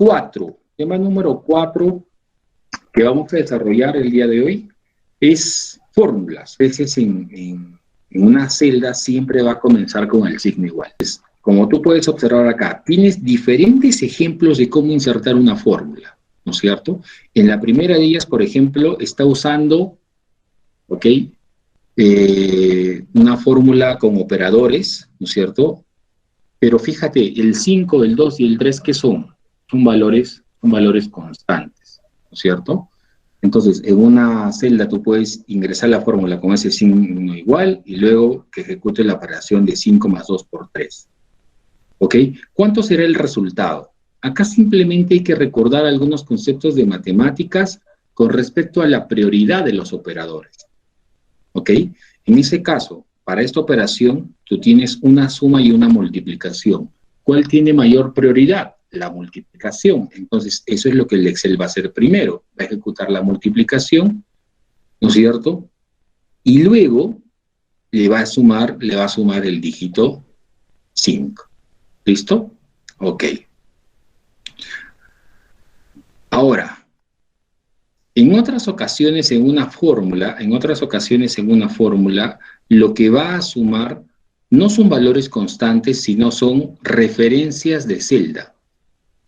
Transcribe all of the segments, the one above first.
4. Tema número 4 que vamos a desarrollar el día de hoy es fórmulas. A veces en una celda siempre va a comenzar con el signo igual. Como tú puedes observar acá, tienes diferentes ejemplos de cómo insertar una fórmula, ¿no es cierto? En la primera de ellas, por ejemplo, está usando, ¿ok?, una fórmula con operadores, ¿no es cierto? Pero fíjate, el 5, el 2 y el 3, ¿qué son? Son valores constantes, ¿no es cierto? Entonces, en una celda tú puedes ingresar la fórmula con ese signo igual y luego que ejecute la operación de 5 más 2 por 3. ¿Ok? ¿Cuánto será el resultado? Acá simplemente hay que recordar algunos conceptos de matemáticas con respecto a la prioridad de los operadores. ¿Ok? En ese caso, para esta operación, tú tienes una suma y una multiplicación. ¿Cuál tiene mayor prioridad? La multiplicación. Entonces, eso es lo que el Excel va a hacer primero. Va a ejecutar la multiplicación, ¿no es cierto? Y luego le va a sumar el dígito 5. ¿Listo? Ok. Ahora, en otras ocasiones en una fórmula, lo que va a sumar no son valores constantes, sino son referencias de celda.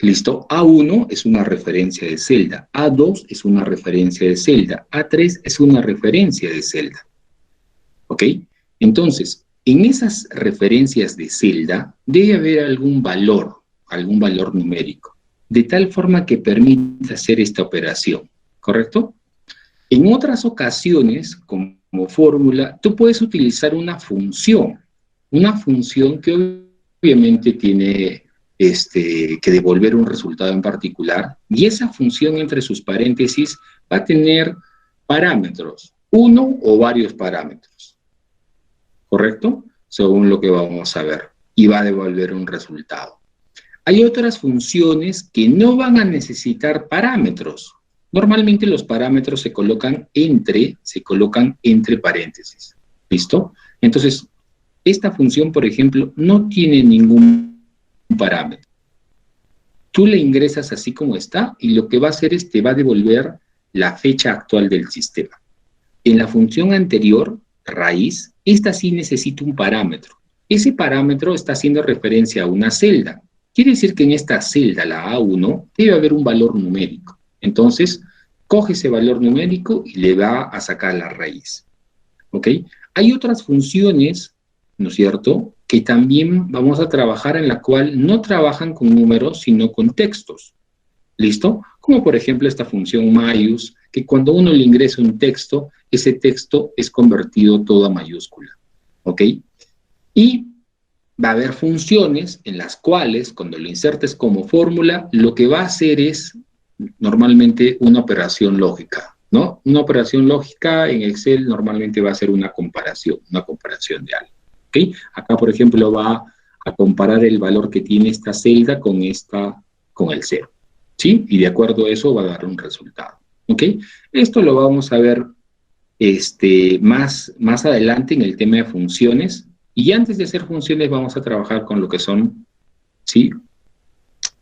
¿Listo? A1 es una referencia de celda, A2 es una referencia de celda, A3 es una referencia de celda. ¿Ok? Entonces, en esas referencias de celda debe haber algún valor numérico, de tal forma que permita hacer esta operación, ¿correcto? En otras ocasiones, como fórmula, tú puedes utilizar una función que obviamente tiene que devolver un resultado en particular, y esa función entre sus paréntesis va a tener parámetros, uno o varios parámetros, ¿correcto? Según lo que vamos a ver, y va a devolver un resultado. Hay otras funciones que no van a necesitar parámetros. Normalmente los parámetros se colocan entre paréntesis, ¿listo? Entonces, esta función, por ejemplo, no tiene ningún parámetro. Tú le ingresas así como está y lo que va a hacer es te va a devolver la fecha actual del sistema. En la función anterior, raíz, esta sí necesita un parámetro. Ese parámetro está haciendo referencia a una celda. Quiere decir que en esta celda, la A1, debe haber un valor numérico. Entonces, coge ese valor numérico y le va a sacar la raíz. ¿Ok? Hay otras funciones, ¿no es cierto?, que también vamos a trabajar en la cual no trabajan con números, sino con textos. ¿Listo? Como por ejemplo esta función mayús, que cuando uno le ingresa un texto, ese texto es convertido todo a mayúscula. ¿Ok? Y va a haber funciones en las cuales, cuando lo insertes como fórmula, lo que va a hacer es normalmente una operación lógica, ¿no? Una operación lógica en Excel normalmente va a ser una comparación de algo. ¿Okay? Acá, por ejemplo, va a comparar el valor que tiene esta celda con el 0, ¿sí? Y de acuerdo a eso va a dar un resultado, ¿ok? Esto lo vamos a ver más adelante en el tema de funciones, y antes de hacer funciones vamos a trabajar con lo que son, ¿sí?,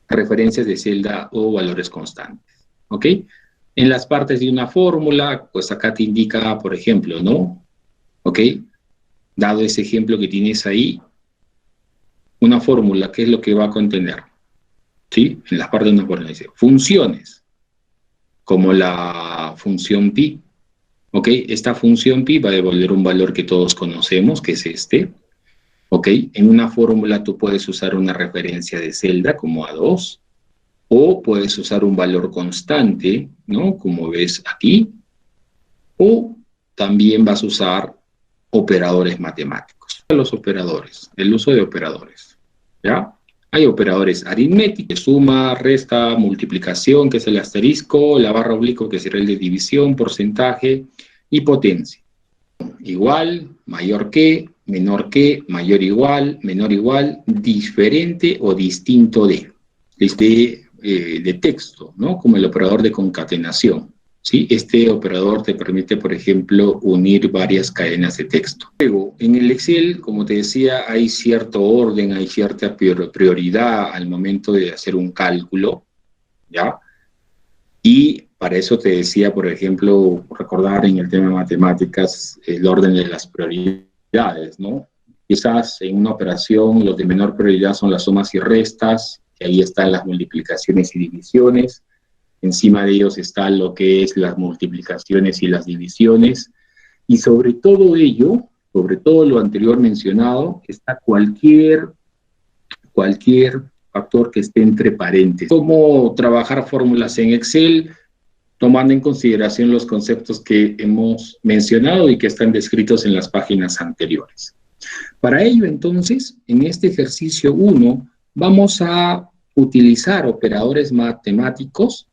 referencias de celda o valores constantes, ¿ok? En las partes de una fórmula, pues acá te indica, por ejemplo, ¿no? ¿Ok? Dado ese ejemplo que tienes ahí, una fórmula, ¿qué es lo que va a contener? ¿Sí? En las partes de una fórmula dice funciones, como la función pi. ¿Ok? Esta función pi va a devolver un valor que todos conocemos, que es este. ¿Ok? En una fórmula tú puedes usar una referencia de celda como A2, o puedes usar un valor constante, ¿no?, como ves aquí, o también vas a usar operadores matemáticos. Los operadores, el uso de operadores, ¿ya? Hay operadores aritméticos, suma, resta, multiplicación, que es el asterisco, la barra oblicuo, que será el de división, porcentaje y potencia. Igual, mayor que, menor que, mayor igual, menor igual, diferente o distinto de texto, ¿no? Como el operador de concatenación, ¿sí? Este operador te permite, por ejemplo, unir varias cadenas de texto. Luego, en el Excel, como te decía, hay cierto orden, hay cierta prioridad al momento de hacer un cálculo, ¿ya? Y para eso te decía, por ejemplo, recordar en el tema de matemáticas el orden de las prioridades, ¿no? Quizás en una operación los de menor prioridad son las sumas y restas, que ahí están las multiplicaciones y divisiones. Encima de ellos está lo que es las multiplicaciones y las divisiones. Y sobre todo ello, sobre todo lo anterior mencionado, está cualquier factor que esté entre paréntesis. Cómo trabajar fórmulas en Excel, tomando en consideración los conceptos que hemos mencionado y que están descritos en las páginas anteriores. Para ello, entonces, en este ejercicio 1, vamos a utilizar operadores matemáticos,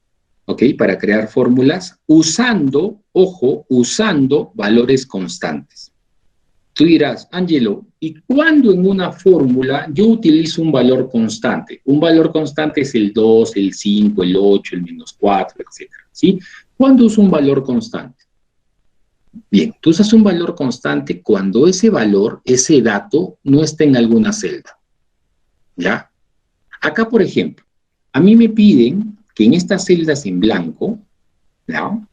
¿ok?, para crear fórmulas usando, ojo, usando valores constantes. Tú dirás, Ángelo, ¿y cuándo en una fórmula yo utilizo un valor constante? Un valor constante es el 2, el 5, el 8, el -4, etc. ¿Sí? ¿Cuándo uso un valor constante? Bien, tú usas un valor constante cuando ese valor, ese dato, no está en alguna celda. ¿Ya? Acá, por ejemplo, a mí me piden que en estas celdas en blanco, ¿ya?,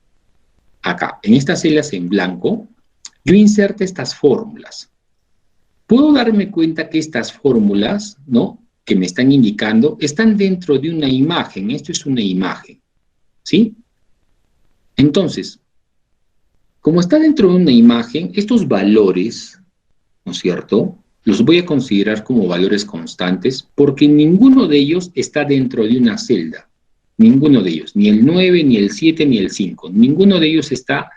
acá, en estas celdas en blanco, yo inserte estas fórmulas. Puedo darme cuenta que estas fórmulas, ¿no?, que me están indicando, están dentro de una imagen. Esto es una imagen, ¿sí? Entonces, como está dentro de una imagen, estos valores, ¿no es cierto?, los voy a considerar como valores constantes porque ninguno de ellos está dentro de una celda. Ninguno de ellos, ni el 9, ni el 7, ni el 5. Ninguno de ellos está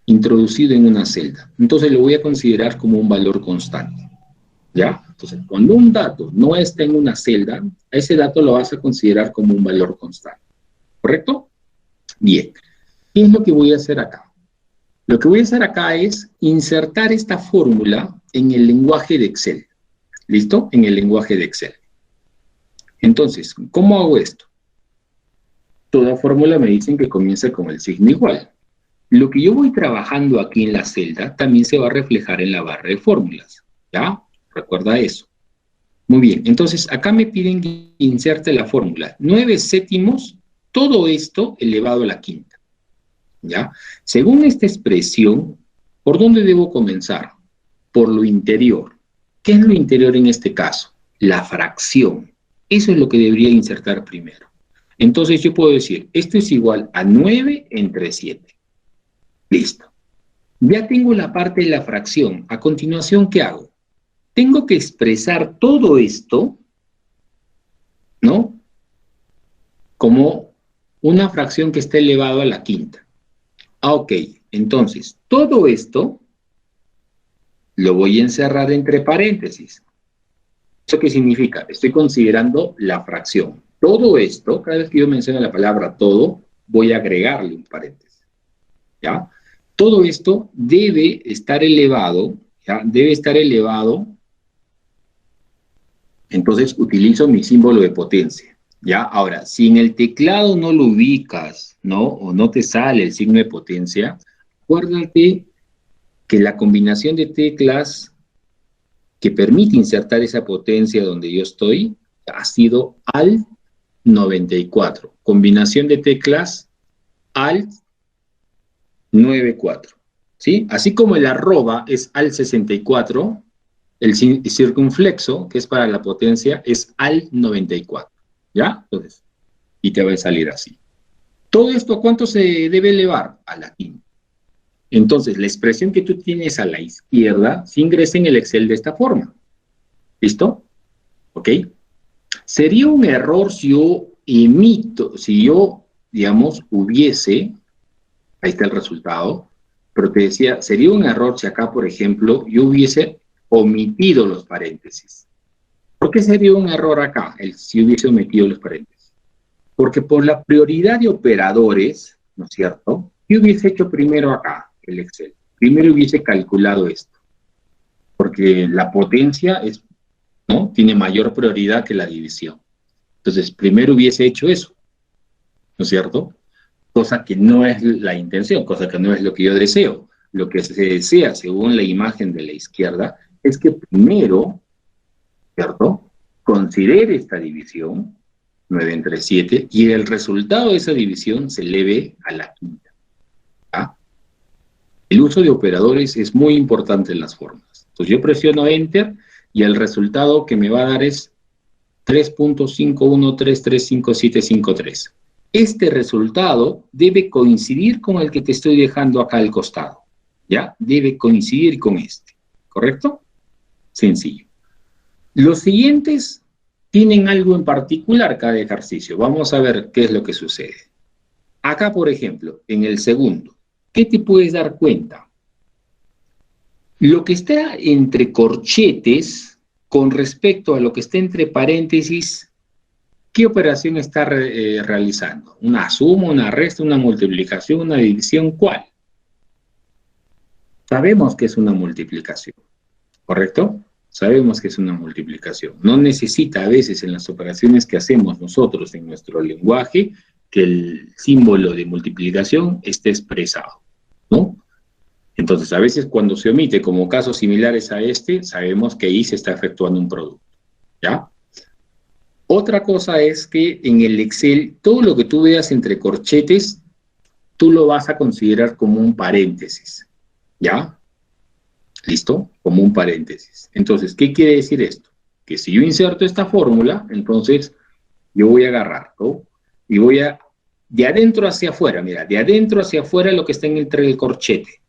introducido en una celda. Entonces lo voy a considerar como un valor constante. ¿Ya? Entonces, cuando un dato no está en una celda, a ese dato lo vas a considerar como un valor constante. ¿Correcto? Bien. ¿Qué es lo que voy a hacer acá? Lo que voy a hacer acá es insertar esta fórmula en el lenguaje de Excel. ¿Listo? En el lenguaje de Excel. Entonces, ¿cómo hago esto? Toda fórmula me dicen que comienza con el signo igual. Lo que yo voy trabajando aquí en la celda también se va a reflejar en la barra de fórmulas. ¿Ya? Recuerda eso. Muy bien, entonces acá me piden que inserte la fórmula 9 séptimos, todo esto elevado a la quinta. ¿Ya? Según esta expresión, ¿por dónde debo comenzar? Por lo interior. ¿Qué es lo interior en este caso? La fracción. Eso es lo que debería insertar primero. Entonces yo puedo decir, esto es igual a 9 entre 7. Listo. Ya tengo la parte de la fracción. A continuación, ¿qué hago? Tengo que expresar todo esto, ¿no?, como una fracción que está elevado a la quinta. Ah, ok. Entonces, todo esto lo voy a encerrar entre paréntesis. ¿Eso qué significa? Estoy considerando la fracción. Todo esto, cada vez que yo menciono la palabra todo, voy a agregarle un paréntesis. ¿Ya? Todo esto debe estar elevado, ¿ya? Debe estar elevado. Entonces utilizo mi símbolo de potencia. ¿Ya? Ahora, si en el teclado no lo ubicas, ¿no?, o no te sale el signo de potencia, acuérdate que la combinación de teclas que permite insertar esa potencia donde yo estoy ha sido Alt 94. Combinación de teclas Alt 94. ¿Sí? Así como el arroba es Alt 64, el circunflexo, que es para la potencia, es Alt 94. ¿Ya? Entonces, y te va a salir así. ¿Todo esto a cuánto se debe elevar? A la quinta. Entonces, la expresión que tú tienes a la izquierda se ingresa en el Excel de esta forma. ¿Listo? ¿Ok? Sería un error si yo digamos, hubiese, ahí está el resultado, pero te decía, sería un error si acá, por ejemplo, yo hubiese omitido los paréntesis. ¿Por qué sería un error acá, si hubiese omitido los paréntesis? Porque por la prioridad de operadores, ¿no es cierto?, yo hubiese hecho primero acá el Excel. Primero hubiese calculado esto. Porque la potencia ¿no?, tiene mayor prioridad que la división. Entonces, primero hubiese hecho eso, ¿no es cierto? Cosa que no es la intención, cosa que no es lo que yo deseo. Lo que se desea, según la imagen de la izquierda, es que primero, ¿cierto?, considere esta división, 9 entre 7, y el resultado de esa división se eleve a la quinta. ¿Ah? El uso de operadores es muy importante en las fórmulas. Entonces yo presiono Enter y el resultado que me va a dar es 3.51335753. Este resultado debe coincidir con el que te estoy dejando acá al costado. ¿Ya? Debe coincidir con este. ¿Correcto? Sencillo. Los siguientes tienen algo en particular cada ejercicio. Vamos a ver qué es lo que sucede. Acá, por ejemplo, en el segundo, ¿qué te puedes dar cuenta? Lo que está entre corchetes con respecto a lo que está entre paréntesis, ¿qué operación está realizando? ¿Una suma, una resta, una multiplicación, una división? ¿Cuál? Sabemos que es una multiplicación, ¿correcto? Sabemos que es una multiplicación. No necesita a veces en las operaciones que hacemos nosotros en nuestro lenguaje que el símbolo de multiplicación esté expresado, ¿no? Entonces, a veces cuando se omite como casos similares a este, sabemos que ahí se está efectuando un producto, ¿ya? Otra cosa es que en el Excel, todo lo que tú veas entre corchetes, tú lo vas a considerar como un paréntesis, ¿ya? ¿Listo? Como un paréntesis. Entonces, ¿qué quiere decir esto? Que si yo inserto esta fórmula, entonces yo voy a agarrar, ¿no? Y voy a, de adentro hacia afuera, mira, de adentro hacia afuera lo que está entre el corchete.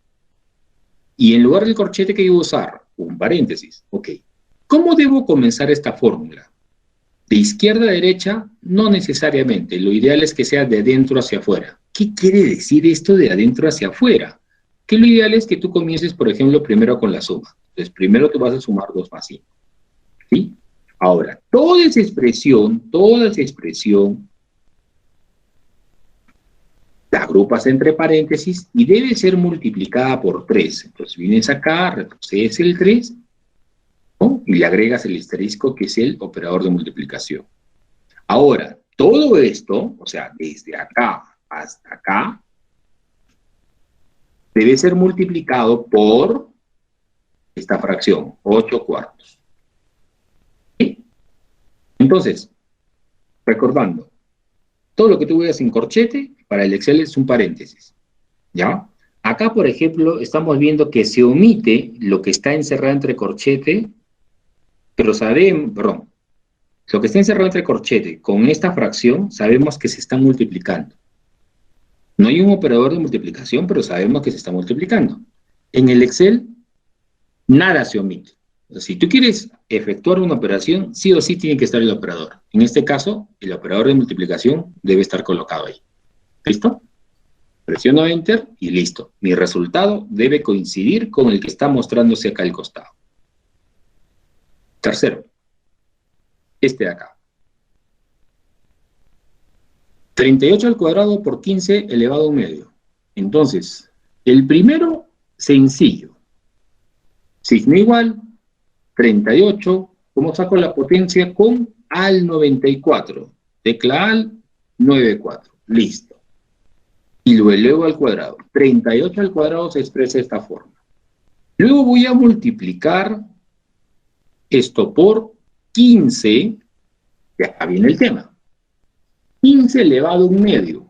Y en lugar del corchete que yo voy a usar, un paréntesis, ok. ¿Cómo debo comenzar esta fórmula? De izquierda a derecha, no necesariamente. Lo ideal es que sea de adentro hacia afuera. ¿Qué quiere decir esto de adentro hacia afuera? Que lo ideal es que tú comiences, por ejemplo, primero con la suma. Entonces, primero te vas a sumar 2 más 5. ¿Sí? Ahora, toda esa expresión, la agrupas entre paréntesis y debe ser multiplicada por 3. Entonces, vienes acá, retrocedes el 3, ¿no? Y le agregas el asterisco, que es el operador de multiplicación. Ahora, todo esto, o sea, desde acá hasta acá, debe ser multiplicado por esta fracción, 8/4. ¿Sí? Entonces, recordando, todo lo que tú veas en corchete, para el Excel es un paréntesis, ¿ya? Acá, por ejemplo, estamos viendo que se omite lo que está encerrado entre corchete, pero sabemos, perdón, lo que está encerrado entre corchete con esta fracción, sabemos que se está multiplicando. No hay un operador de multiplicación, pero sabemos que se está multiplicando. En el Excel, nada se omite. O sea, si tú quieres efectuar una operación, sí o sí tiene que estar el operador. En este caso, el operador de multiplicación debe estar colocado ahí. ¿Listo? Presiono Enter y listo. Mi resultado debe coincidir con el que está mostrándose acá al costado. Tercero, este de acá. 38 al cuadrado por 15 elevado a un medio. Entonces, el primero, sencillo. Signo igual, 38, ¿cómo saco la potencia? Con al 94. Tecla al 94. Listo. Y lo elevo al cuadrado. 38 al cuadrado se expresa de esta forma. Luego voy a multiplicar esto por 15, y acá viene el tema. 15 elevado a un medio.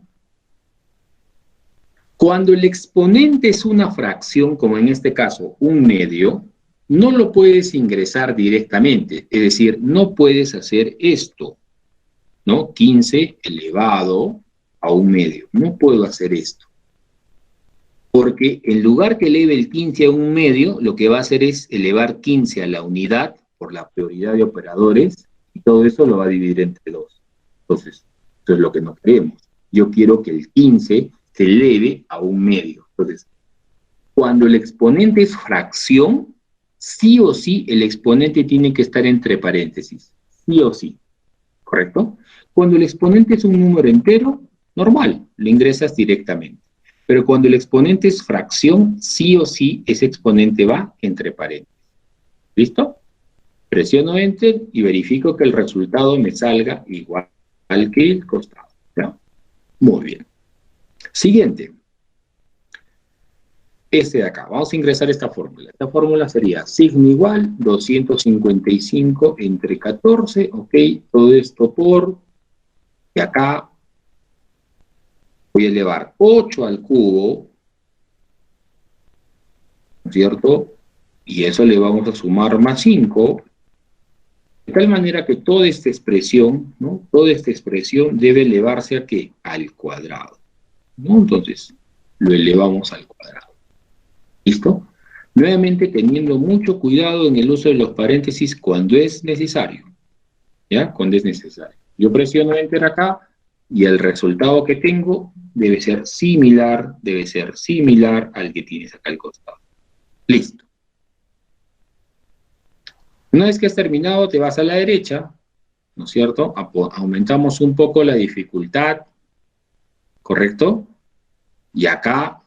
Cuando el exponente es una fracción, como en este caso, un medio, no lo puedes ingresar directamente. Es decir, no puedes hacer esto, ¿no? 15 elevado a un medio. No puedo hacer esto. Porque en lugar que eleve el 15 a un medio, lo que va a hacer es elevar 15 a la unidad por la prioridad de operadores, y todo eso lo va a dividir entre 2. Entonces, eso es lo que no queremos. Yo quiero que el 15 se eleve a un medio. Entonces, cuando el exponente es fracción, sí o sí el exponente tiene que estar entre paréntesis. Sí o sí. ¿Correcto? Cuando el exponente es un número entero, normal, lo ingresas directamente. Pero cuando el exponente es fracción, sí o sí ese exponente va entre paréntesis. ¿Listo? Presiono Enter y verifico que el resultado me salga igual que el costado. ¿Ya? Muy bien. Siguiente. Este de acá. Vamos a ingresar esta fórmula. Esta fórmula sería signo igual, 255 entre 14, ok, todo esto por Y acá voy a elevar 8 al cubo, ¿no es cierto? Y eso le vamos a sumar más 5, de tal manera que toda esta expresión, ¿no? Toda esta expresión debe elevarse ¿a qué? Al cuadrado, ¿no? Entonces, lo elevamos al cuadrado. ¿Listo? Nuevamente teniendo mucho cuidado en el uso de los paréntesis cuando es necesario, ¿ya? Cuando es necesario. Yo presiono Enter acá y el resultado que tengo debe ser similar al que tienes acá al costado. Listo. Una vez que has terminado, te vas a la derecha, ¿no es cierto? Aumentamos un poco la dificultad, ¿correcto? Y acá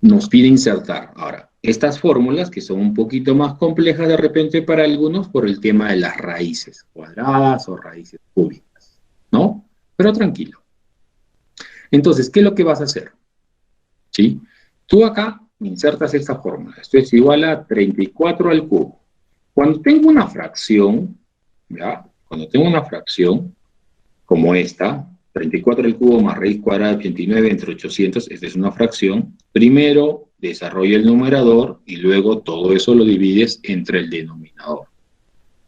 nos pide insertar. Ahora, estas fórmulas que son un poquito más complejas de repente para algunos por el tema de las raíces cuadradas o raíces cúbicas, ¿no? Pero tranquilo. Entonces, ¿qué es lo que vas a hacer? ¿Sí? Tú acá insertas esta fórmula. Esto es igual a 34 al cubo. Cuando tengo una fracción, ¿ya? Cuando tengo una fracción como esta, 34 al cubo más raíz cuadrada de 89 entre 800, esta es una fracción. Primero desarrolla el numerador y luego todo eso lo divides entre el denominador,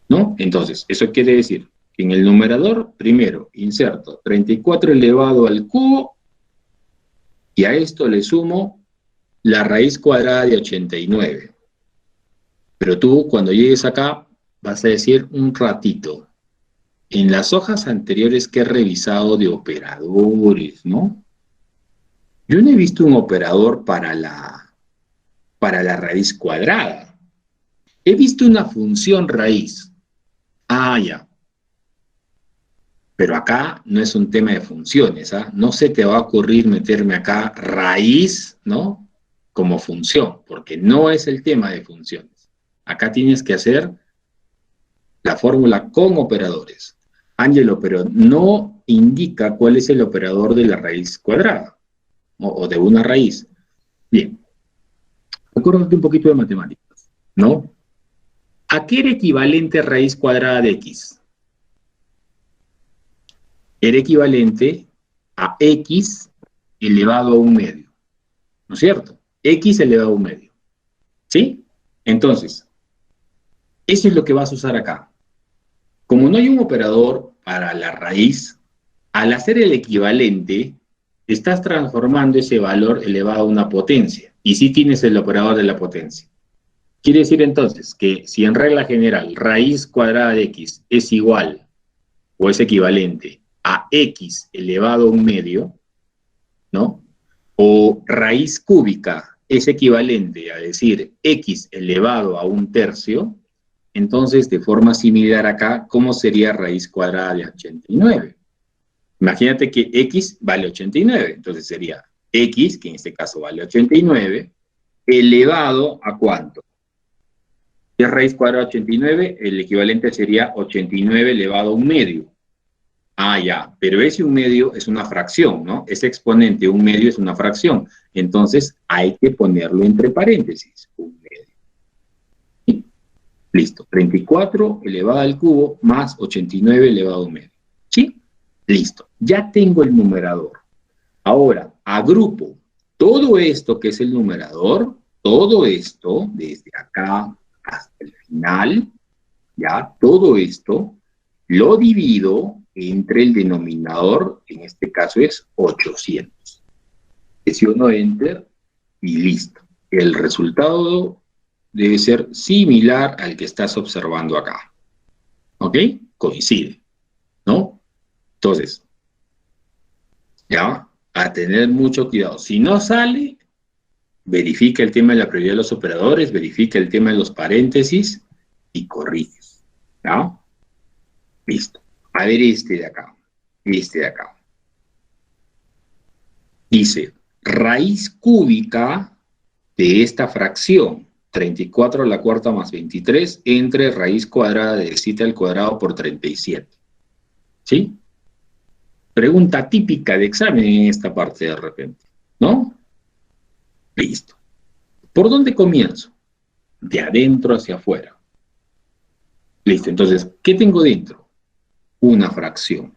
¿no? Entonces, eso quiere decir que en el numerador, primero inserto 34 elevado al cubo y a esto le sumo la raíz cuadrada de 89. Pero tú, cuando llegues acá, vas a decir un ratito. En las hojas anteriores que he revisado de operadores, ¿no? Yo no he visto un operador para la raíz cuadrada. He visto una función raíz. Ah, ya. Pero acá no es un tema de funciones, ¿ah? No se te va a ocurrir meterme acá raíz, ¿no? Como función, porque no es el tema de funciones. Acá tienes que hacer la fórmula con operadores. Ángelo, pero no indica cuál es el operador de la raíz cuadrada o de una raíz. Bien, acuérdate un poquito de matemáticas, ¿no? ¿A qué era equivalente raíz cuadrada de x? Era equivalente a x elevado a un medio, ¿no es cierto? X elevado a un medio, ¿sí? Entonces, eso es lo que vas a usar acá. Como no hay un operador para la raíz, al hacer el equivalente, estás transformando ese valor elevado a una potencia. Y sí tienes el operador de la potencia. Quiere decir entonces que si en regla general raíz cuadrada de x es igual o es equivalente a x elevado a un medio, ¿no? O raíz cúbica es equivalente a decir x elevado a un tercio, entonces de forma similar acá, ¿cómo sería raíz cuadrada de 89? Imagínate que x vale 89, entonces sería x, que en este caso vale 89, elevado a ¿cuánto? Si es raíz cuadrada de 89, el equivalente sería 89 elevado a un medio. Ah, ya, pero ese un medio es una fracción, ¿no? Ese exponente, un medio, es una fracción. Entonces hay que ponerlo entre paréntesis, un medio. ¿Sí? Listo, 34 elevado al cubo más 89 elevado a un medio. ¿Sí? Listo, ya tengo el numerador. Ahora, agrupo todo esto que es el numerador, todo esto, desde acá hasta el final, ya, todo esto, lo divido entre el denominador, en este caso es 800. Presiono Enter y listo. El resultado debe ser similar al que estás observando acá. ¿Ok? Coincide, ¿no? Entonces, ya, a tener mucho cuidado. Si no sale, verifica el tema de la prioridad de los operadores, verifica el tema de los paréntesis y corriges. ¿Ya? Listo. A ver este de acá. Este de acá. Dice, raíz cúbica de esta fracción, 34 a la cuarta más 23, entre raíz cuadrada de 7 al cuadrado por 37. ¿Sí? Pregunta típica de examen en esta parte de repente, ¿no? Listo. ¿Por dónde comienzo? De adentro hacia afuera. Listo, entonces, ¿qué tengo dentro? una fracción.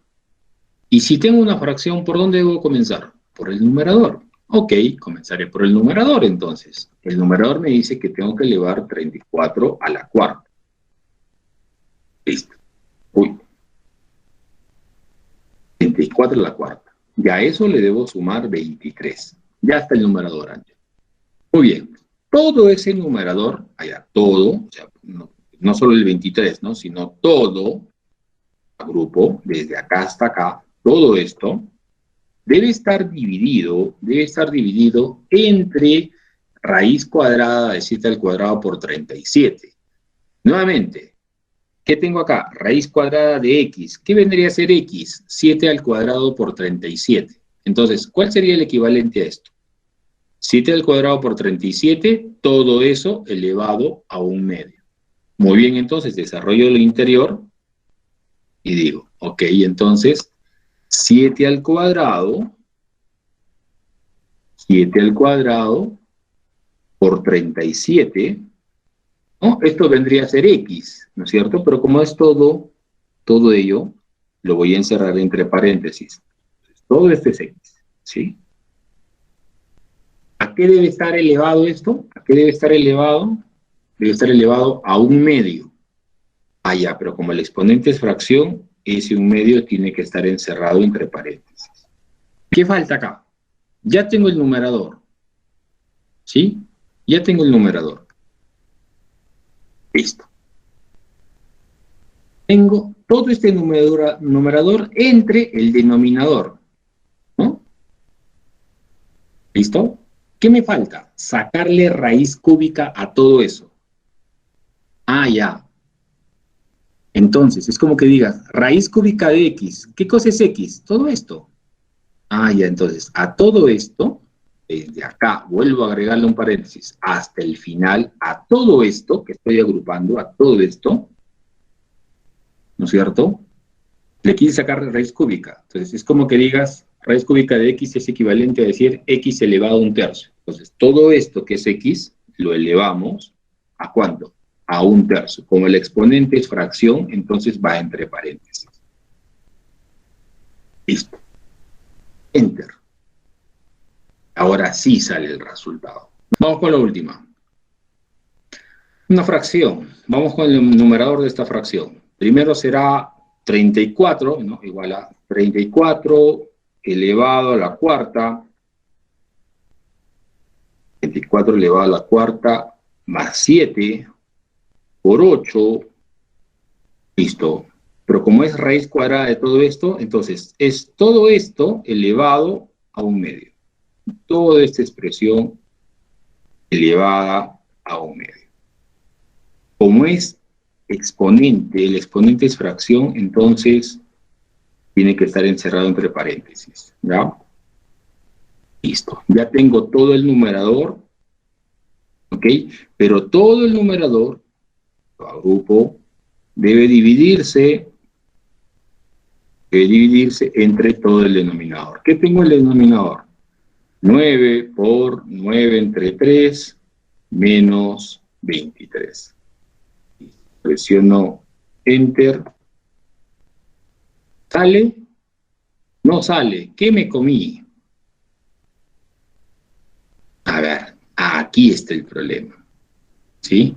Y si tengo una fracción, ¿por dónde debo comenzar? Por el numerador. Ok, comenzaré por el numerador entonces. El numerador me dice que tengo que elevar 34 a la cuarta. Listo. Uy. 34 a la cuarta. Ya a eso le debo sumar 23. Ya está el numerador antes. Muy bien. Todo ese numerador, allá, todo, o sea, no solo el 23, ¿no? Sino todo, grupo, desde acá hasta acá, todo esto, debe estar dividido entre raíz cuadrada de 7 al cuadrado por 37. Nuevamente, ¿qué tengo acá? Raíz cuadrada de x. ¿Qué vendría a ser x? 7 al cuadrado por 37. Entonces, ¿cuál sería el equivalente a esto? 7 al cuadrado por 37, todo eso elevado a un medio. Muy bien, entonces desarrollo lo interior y digo, ok, entonces 7 al cuadrado por 37, ¿no? Esto vendría a ser x, ¿no es cierto? Pero como es todo ello, lo voy a encerrar entre paréntesis. Todo esto es x, ¿sí? ¿A qué debe estar elevado esto? ¿A qué debe estar elevado? Debe estar elevado a un medio. Ah, ya, pero como el exponente es fracción, ese un medio tiene que estar encerrado entre paréntesis. ¿Qué falta acá? Ya tengo el numerador, ¿sí? Ya tengo el numerador. Listo. Tengo todo este numerador entre el denominador, ¿no? ¿Listo? ¿Qué me falta? Sacarle raíz cúbica a todo eso. Ah, ya. Entonces, es como que digas, raíz cúbica de x. ¿Qué cosa es x? Todo esto. Ah, ya, entonces, a todo esto, desde acá, vuelvo a agregarle un paréntesis, hasta el final, a todo esto, que estoy agrupando, a todo esto, ¿no es cierto? Le quise sacar raíz cúbica. Entonces, es como que digas, raíz cúbica de x es equivalente a decir x elevado a un tercio. Entonces, todo esto que es x, lo elevamos, ¿a cuánto? A un tercio. Como el exponente es fracción, entonces va entre paréntesis. Listo. Enter. Ahora sí sale el resultado. Vamos con la última. Una fracción. Vamos con el numerador de esta fracción. Primero será 34, ¿no? Igual a 34 elevado a la cuarta. 34 elevado a la cuarta más 7 por 8. Listo. Pero como es raíz cuadrada de todo esto, entonces es todo esto elevado a un medio. Toda esta expresión elevada a un medio. Como es exponente, el exponente es fracción, entonces tiene que estar encerrado entre paréntesis, ¿ya? Listo. Ya tengo todo el numerador, ¿ok? Pero todo el numerador, lo agrupo, debe dividirse entre todo el denominador. ¿Qué tengo en el denominador? 9 por 9 entre 3 menos 23. Presiono Enter. ¿Sale? No sale. ¿Qué me comí? A ver, aquí está el problema. ¿Sí?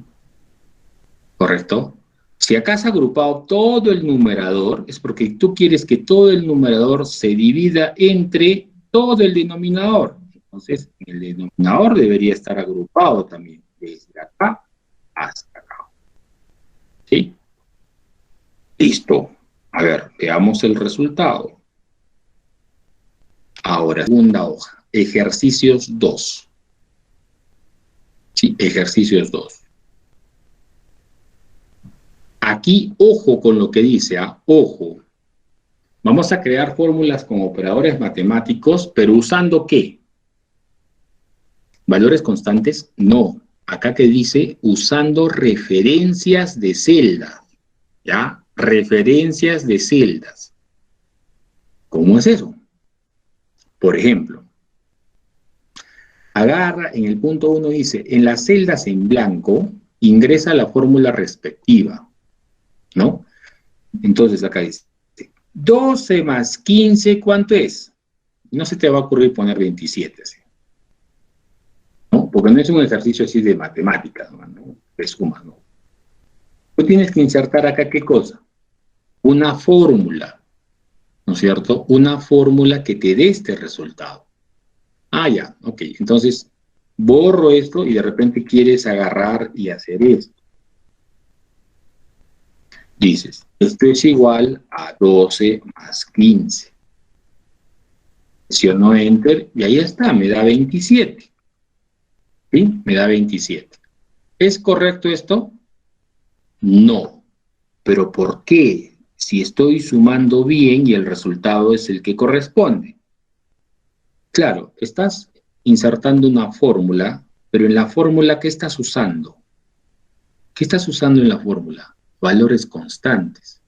¿Correcto? Si acá has agrupado todo el numerador, es porque tú quieres que todo el numerador se divida entre todo el denominador. Entonces, el denominador debería estar agrupado también, desde acá hasta acá. ¿Sí? Listo. A ver, veamos el resultado. Ahora, segunda hoja. Ejercicios 2. Sí, ejercicios 2. Aquí, ojo con lo que dice, ojo. Vamos a crear fórmulas con operadores matemáticos, pero ¿usando qué? ¿Valores constantes? No. Acá que dice, usando referencias de celdas. ¿Ya? Referencias de celdas. ¿Cómo es eso? Por ejemplo, agarra, en el punto 1 dice, en las celdas en blanco, ingresa la fórmula respectiva, ¿no? Entonces acá dice, 12 más 15, ¿cuánto es? No se te va a ocurrir poner 27, ¿sí? ¿No? Porque no es un ejercicio así de matemáticas, ¿no? De suma, ¿no? Tú tienes que insertar acá, ¿qué cosa? Una fórmula, ¿no es cierto? Una fórmula que te dé este resultado. Ah, ya, ok. Entonces, borro esto y de repente quieres agarrar y hacer esto. Dices, esto es igual a 12 más 15. Presiono Enter y ahí está, me da 27. ¿Sí? Me da 27. ¿Es correcto esto? No. ¿Pero por qué? Si estoy sumando bien y el resultado es el que corresponde. Claro, estás insertando una fórmula, pero en la fórmula, ¿qué estás usando? ¿Qué estás usando en la fórmula? Valores constantes.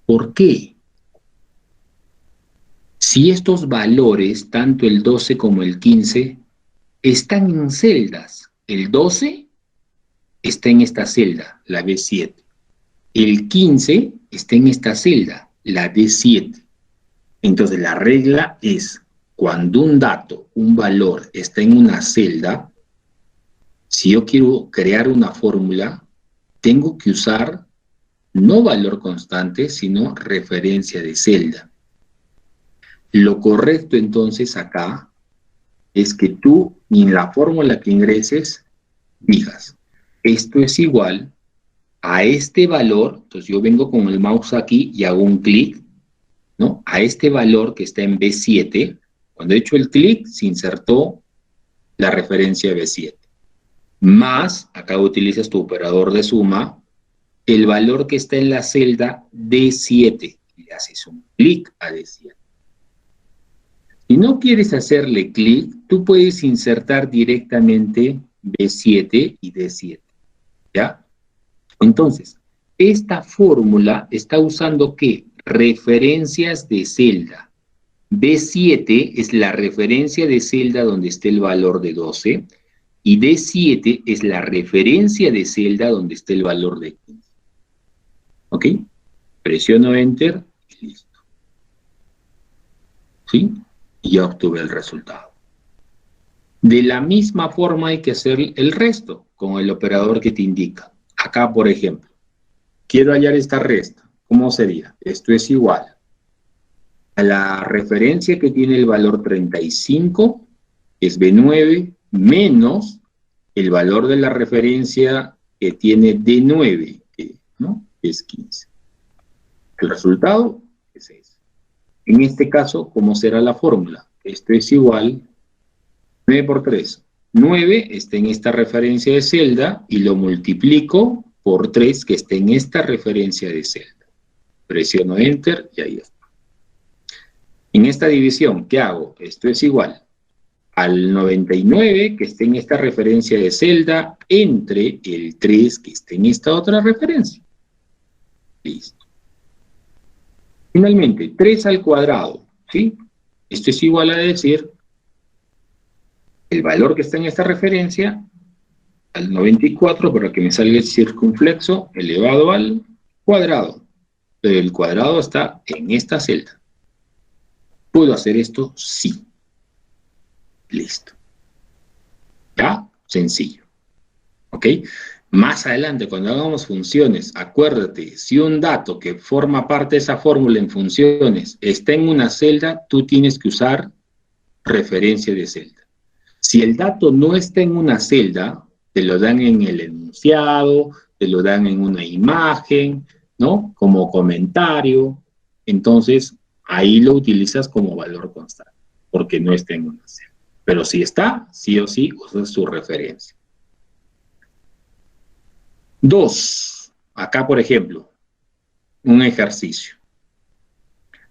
¿Por qué? Si estos valores, tanto el 12 como el 15, están en celdas. El 12 está en esta celda, la B7. El 15 está en esta celda, la D7. Entonces la regla es, cuando un dato, un valor está en una celda, si yo quiero crear una fórmula, tengo que usar no valor constante, sino referencia de celda. Lo correcto entonces acá es que tú en la fórmula que ingreses digas, esto es igual a este valor, entonces yo vengo con el mouse aquí y hago un clic, ¿no? A este valor que está en B7, cuando he hecho el clic se insertó la referencia B7. Más, acá utilizas tu operador de suma, el valor que está en la celda D7 y le haces un clic a D7. Si no quieres hacerle clic, tú puedes insertar directamente B7 y D7, ¿ya? Entonces, esta fórmula está usando ¿qué? Referencias de celda. B7 es la referencia de celda donde esté el valor de 12 y D7 es la referencia de celda donde esté el valor de 15. ¿Ok? Presiono Enter y listo. ¿Sí? Y ya obtuve el resultado. De la misma forma hay que hacer el resto con el operador que te indica. Acá, por ejemplo, quiero hallar esta resta. ¿Cómo sería? Esto es igual a la referencia que tiene el valor 35, es B9, menos el valor de la referencia que tiene D9, ¿no? Es 15. El resultado es ese. En este caso, ¿cómo será la fórmula? Esto es igual 9 por 3. 9 está en esta referencia de celda y lo multiplico por 3 que está en esta referencia de celda. Presiono Enter y ahí está. En esta división, ¿qué hago? Esto es igual al 99 que está en esta referencia de celda entre el 3 que está en esta otra referencia. Listo. Finalmente, 3 al cuadrado, ¿sí? Esto es igual a decir el valor que está en esta referencia al 94 para que me salga el circunflexo elevado al cuadrado. Pero el cuadrado está en esta celda. ¿Puedo hacer esto? Sí. Listo. ¿Ya? Sencillo. ¿Ok? Más adelante, cuando hagamos funciones, acuérdate, si un dato que forma parte de esa fórmula en funciones está en una celda, tú tienes que usar referencia de celda. Si el dato no está en una celda, te lo dan en el enunciado, te lo dan en una imagen, ¿no? Como comentario. Entonces, ahí lo utilizas como valor constante, porque no está en una celda. Pero si está, sí o sí, usas su referencia. 2. Acá, por ejemplo, un ejercicio.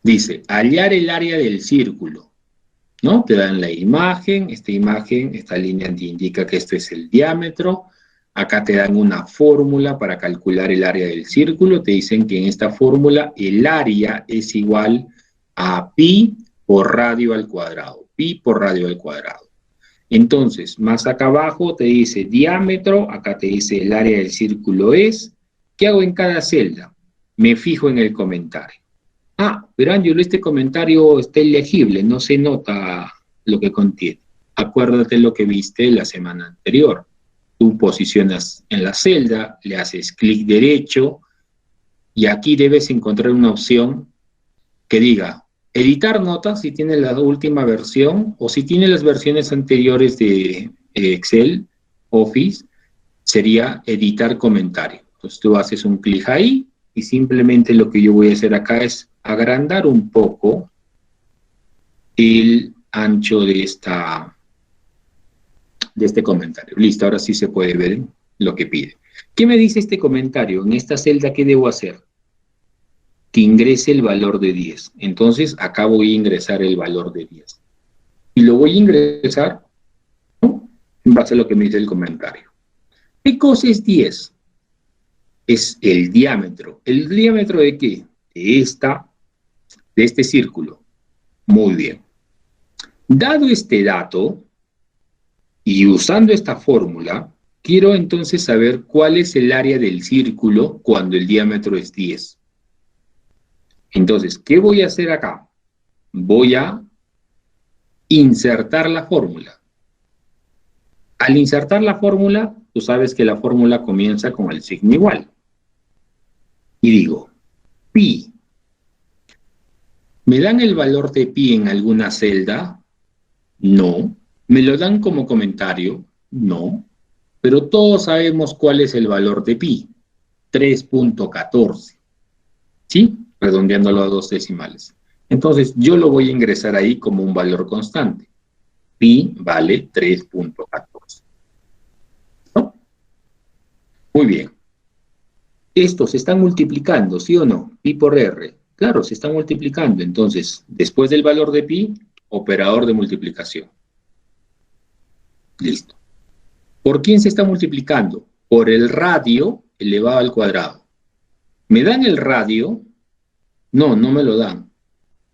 Dice, hallar el área del círculo, ¿no? Te dan la imagen, esta línea te indica que esto es el diámetro. Acá te dan una fórmula para calcular el área del círculo. Te dicen que en esta fórmula el área es igual a pi por radio al cuadrado. Pi por radio al cuadrado. Entonces, más acá abajo te dice diámetro, acá te dice el área del círculo es. ¿Qué hago en cada celda? Me fijo en el comentario. Ah, pero Ángelo, este comentario está ilegible, no se nota lo que contiene. Acuérdate lo que viste la semana anterior. Tú posicionas en la celda, le haces clic derecho y aquí debes encontrar una opción que diga editar notas si tiene la última versión o si tiene las versiones anteriores de Excel, Office, sería editar comentario. Entonces tú haces un clic ahí y simplemente lo que yo voy a hacer acá es agrandar un poco el ancho de este comentario. Listo, ahora sí se puede ver lo que pide. ¿Qué me dice este comentario? En esta celda, ¿qué debo hacer? Que ingrese el valor de 10. Entonces, acá voy a ingresar el valor de 10. Y lo voy a ingresar, ¿no?, en base a lo que me dice el comentario. ¿Qué cosa es 10? Es el diámetro. ¿El diámetro de qué? De este círculo. Muy bien. Dado este dato, y usando esta fórmula, quiero entonces saber cuál es el área del círculo cuando el diámetro es 10. Entonces, ¿qué voy a hacer acá? Voy a insertar la fórmula. Al insertar la fórmula, tú sabes que la fórmula comienza con el signo igual. Y digo, pi. ¿Me dan el valor de pi en alguna celda? No. ¿Me lo dan como comentario? No. Pero todos sabemos cuál es el valor de pi. 3.14. ¿Sí? Redondeándolo a 2 decimales. Entonces, yo lo voy a ingresar ahí como un valor constante. Pi vale 3.14. ¿No? Muy bien. Estos se están multiplicando, ¿sí o no? Pi por R. Claro, se están multiplicando. Entonces, después del valor de pi, operador de multiplicación. Listo. ¿Por quién se está multiplicando? Por el radio elevado al cuadrado. ¿Me dan el radio? No, no me lo dan.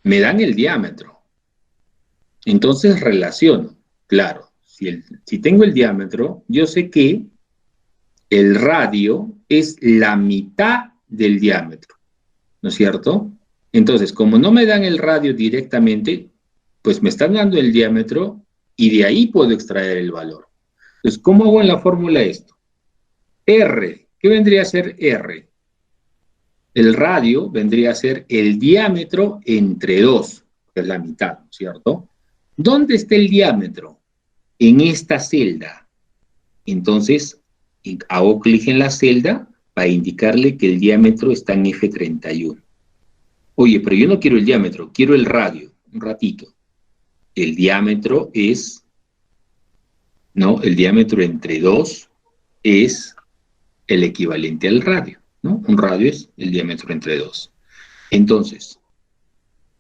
Me dan el diámetro. Entonces relaciono. Claro, si tengo el diámetro, yo sé que el radio es la mitad del diámetro, ¿no es cierto? Entonces, como no me dan el radio directamente, pues me están dando el diámetro y de ahí puedo extraer el valor. Entonces, ¿cómo hago en la fórmula esto? R, ¿qué vendría a ser R? El radio vendría a ser el diámetro entre 2, que es la mitad, ¿no es cierto? ¿Dónde está el diámetro? En esta celda. Entonces, hago clic en la celda para indicarle que el diámetro está en F31. Oye, pero yo no quiero el diámetro, quiero el radio. Un ratito. El diámetro es, ¿no? El diámetro entre 2 es el equivalente al radio, ¿no? Un radio es el diámetro entre 2. Entonces,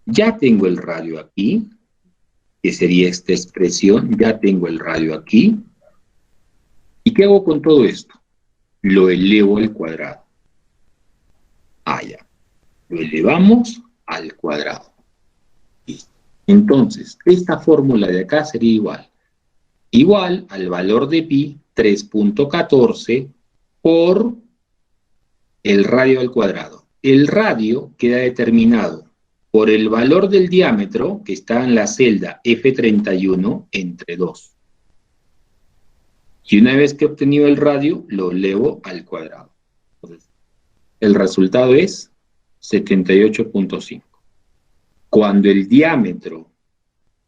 ya tengo el radio aquí, que sería esta expresión, ya tengo el radio aquí. ¿Y qué hago con todo esto? Lo elevo al cuadrado. Ah, ya. Lo elevamos al cuadrado. Listo. Entonces, esta fórmula de acá sería igual. Igual al valor de pi, 3.14, por el radio al cuadrado. El radio queda determinado por el valor del diámetro, que está en la celda F31, entre 2. Y una vez que he obtenido el radio, lo elevo al cuadrado. Entonces, el resultado es 78.5. Cuando el diámetro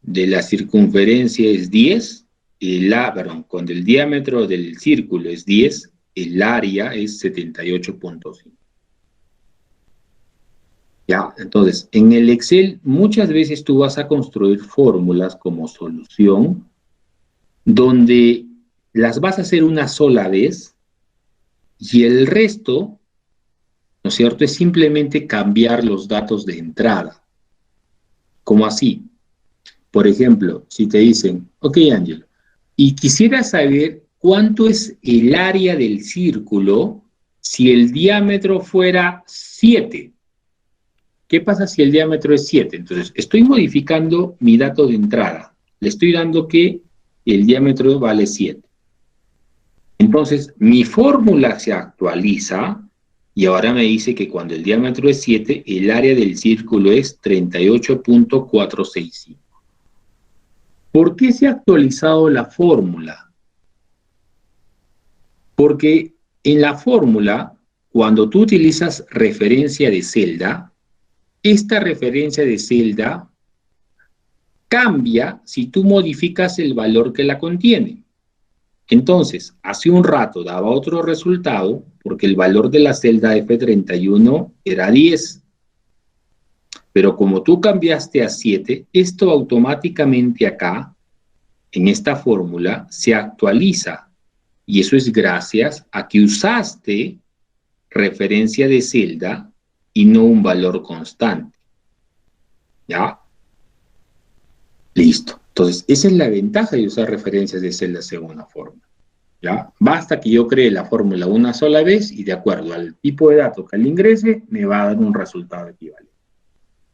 de la circunferencia es 10, cuando el diámetro del círculo es 10, el área es 78.5. Ya, entonces, en el Excel muchas veces tú vas a construir fórmulas como solución, donde las vas a hacer una sola vez y el resto, ¿no es cierto?, es simplemente cambiar los datos de entrada. ¿Cómo así? Por ejemplo, si te dicen, ok, Ángel, y quisiera saber cuánto es el área del círculo si el diámetro fuera 7. ¿Qué pasa si el diámetro es 7? Entonces, estoy modificando mi dato de entrada. Le estoy dando que el diámetro vale 7. Entonces, mi fórmula se actualiza Y ahora me dice que cuando el diámetro es 7, el área del círculo es 38.465. ¿Por qué se ha actualizado la fórmula? Porque en la fórmula, cuando tú utilizas referencia de celda, esta referencia de celda cambia si tú modificas el valor que la contiene. Entonces, hace un rato daba otro resultado porque el valor de la celda F31 era 10. Pero como tú cambiaste a 7, esto automáticamente acá, en esta fórmula, se actualiza. Y eso es gracias a que usaste referencia de celda y no un valor constante. ¿Ya? Listo. Entonces, esa es la ventaja de usar referencias de celda según la fórmula. ¿Ya? Basta que yo cree la fórmula una sola vez y de acuerdo al tipo de datos que le ingrese, me va a dar un resultado equivalente.